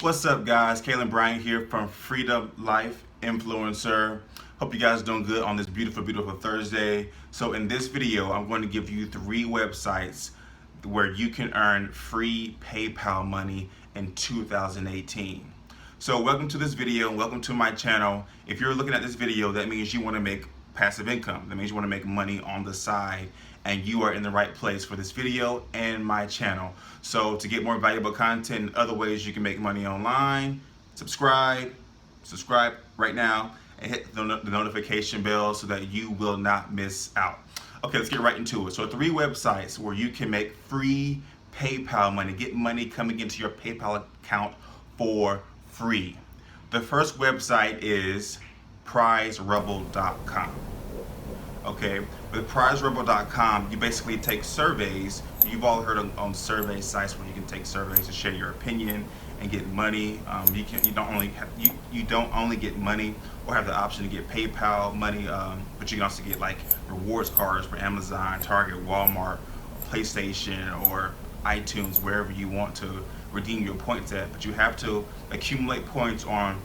What's up, guys? Kalen Bryant here from Freedom Life Influencer. Hope you guys are doing good on this beautiful Thursday. So in this video, I'm going to give you 3 websites where you can earn free PayPal money in 2018. So welcome to this video and welcome to my channel. If you're looking at this video, that means you want to make passive income. That means you want to make money on the side, and you are in the right place for this video and my channel. So to get more valuable content and other ways you can make money online, subscribe right now and hit the notification bell so that you will not miss out. Okay, let's get right into it. So 3 websites where you can make free PayPal money, get money coming into your PayPal account for free. The first website is PrizeRebel.com. Okay, with PrizeRebel.com, you basically take surveys. You've all heard on survey sites where you can take surveys to share your opinion and get money. You don't only get money or have the option to get PayPal money, but you can also get like rewards cards for Amazon, Target, Walmart, PlayStation, or iTunes, wherever you want to redeem your points at. But you have to accumulate points on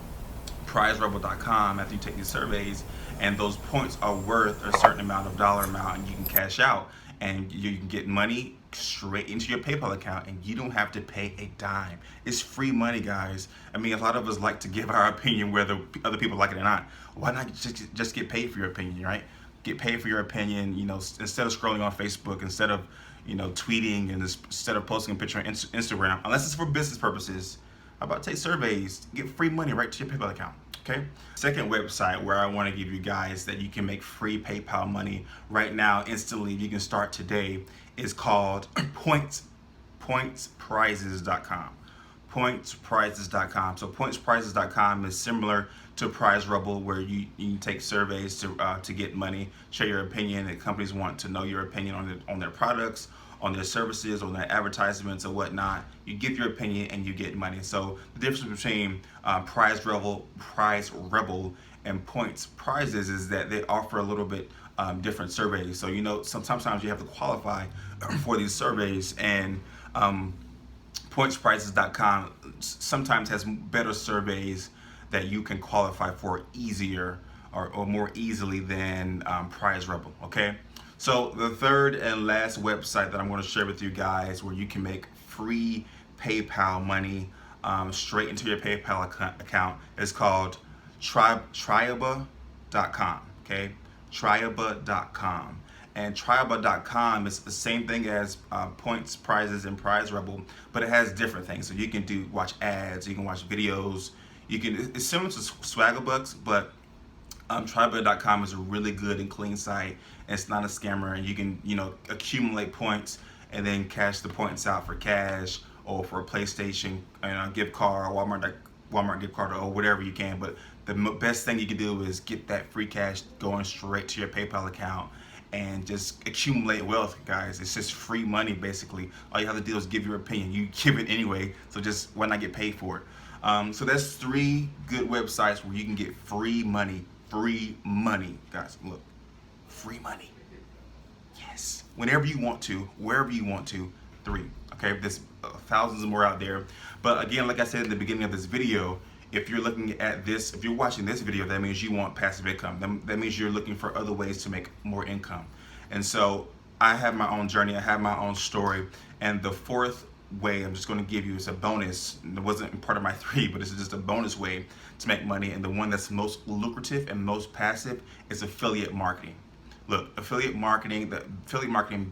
PrizeRebel.com after you take these surveys, and those points are worth a certain amount of dollar amount, and you can cash out and you can get money straight into your PayPal account, and you don't have to pay a dime. It's free money, guys. I mean, a lot of us like to give our opinion whether other people like it or not. Why not just get paid for your opinion, right? Get paid for your opinion, instead of scrolling on Facebook, instead of tweeting, and instead of posting a picture on Instagram, unless it's for business purposes. How about take surveys, get free money right to your PayPal account, okay? Second website where I want to give you guys that you can make free PayPal money right now, instantly, you can start today, is called pointsprizes.com. Pointsprizes.com. So pointsprizes.com is similar to PrizeRebel, where you take surveys to get money, share your opinion, and companies want to know your opinion on their products, on their services, on their advertisements or whatnot. You give your opinion and you get money. So the difference between PrizeRebel and Points Prizes is that they offer a little bit different surveys. So sometimes you have to qualify for these surveys, and PointsPrizes.com sometimes has better surveys that you can qualify for easier or more easily than PrizeRebel. Okay. So the third and last website that I'm going to share with you guys where you can make free PayPal money straight into your PayPal account is called Triaba.com. Okay, Triaba.com. And Triaba.com is the same thing as Points, Prizes, and PrizeRebel, but it has different things. So you can watch ads, you can watch videos, it's similar to Swaggerbucks, but Tribalcash is a really good and clean site, and it's not a scammer, and you can accumulate points and then cash the points out for cash or for a PlayStation gift card, or Walmart gift card, or whatever you can. But the best thing you can do is get that free cash going straight to your PayPal account and just accumulate wealth, guys. It's just free money, basically. All you have to do is give your opinion. You give it anyway, so just why not get paid for it? So that's 3 good websites where you can get free money. Free money, guys. Look, free money. Yes, whenever you want to, wherever you want to. 3. Okay, there's thousands more out there. But again, like I said in the beginning of this video, if you're looking at this, if you're watching this video, that means you want passive income. That means you're looking for other ways to make more income. And so I have my own journey. I have my own story. And the fourth way I'm just going to give you is a bonus. It wasn't part of my 3, but it's just a bonus way to make money. And the one that's most lucrative and most passive is affiliate marketing. Look, the affiliate marketing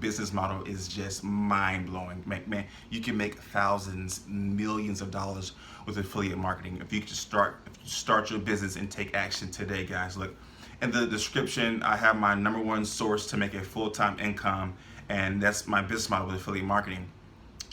business model is just mind-blowing. Man, you can make thousands, millions of dollars with affiliate marketing if you just start your business and take action today, guys. Look, in the description, I have my #1 source to make a full-time income, and that's my business model with affiliate marketing.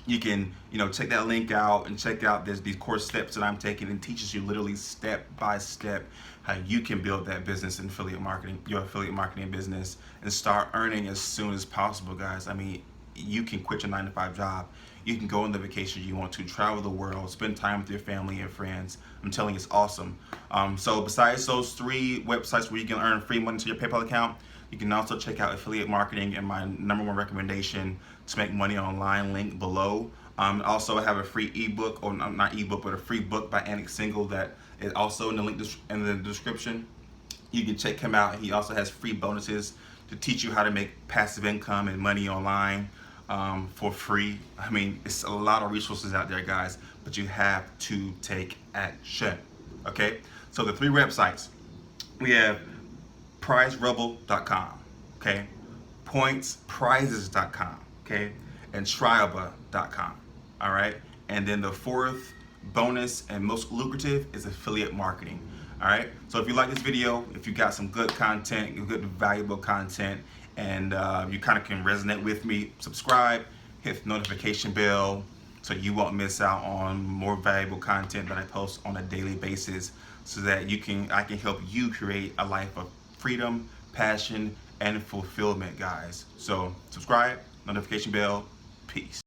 You can check that link out and check out these core steps that I'm taking, and teaches you literally step by step how you can build that business in affiliate marketing, your affiliate marketing business, and start earning as soon as possible, guys. I mean, you can quit your 9-to-5 job. You can go on the vacation you want to, travel the world, spend time with your family and friends. I'm telling you, it's awesome. So besides those 3 websites where you can earn free money to your PayPal account, you can also check out affiliate marketing and my #1 recommendation to make money online, link below. Also, I have a free ebook, or not ebook, but a free book by Anik Single that is also in the link in the description. You can check him out. He also has free bonuses to teach you how to make passive income and money online for free. I mean, it's a lot of resources out there, guys, but you have to take action. Okay, so the 3 websites we have: prizerebel.com, okay, pointsprizes.com, okay, and tribalcash.com. All right, and then the 4th bonus and most lucrative is affiliate marketing. All right, so if you like this video, if you got some good content, good valuable content, and you kind of can resonate with me, subscribe, hit the notification bell so you won't miss out on more valuable content that I post on a daily basis, so that I can help you create a life of freedom, passion, and fulfillment, guys. So subscribe, notification bell, peace.